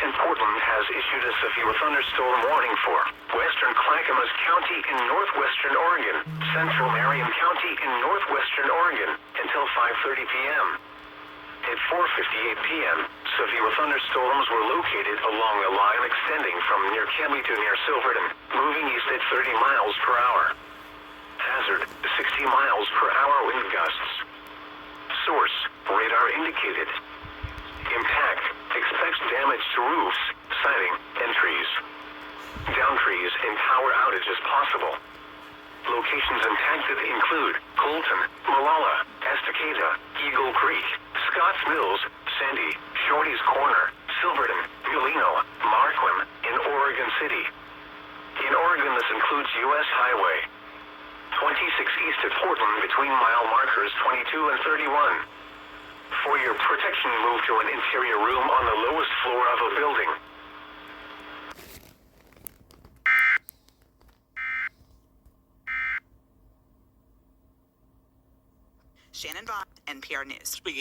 and Portland has issued a severe thunderstorm warning for western Clackamas County in northwestern Oregon, central Marion County in northwestern Oregon until 5:30 p.m. At 4:58 p.m., severe thunderstorms were located along a line extending from near Cambly to near Silverton, moving east at 30 miles per hour. Hazard, 60 miles per hour wind gusts. Source, radar indicated. Impact, expects damage to roofs, siding, and trees. Down trees and power outages possible. Locations impacted include Colton, Malala, Estacada, Eagle Creek, Scotts Mills, Sandy, Shorty's Corner, Silverton, Mulino, Marquam, and Oregon City. In Oregon, this includes U.S. Highway 26 east at Portland between mile markers 22 and 31. For your protection, move to an interior room on the lowest floor of a building. Shannon Vaughn, NPR News.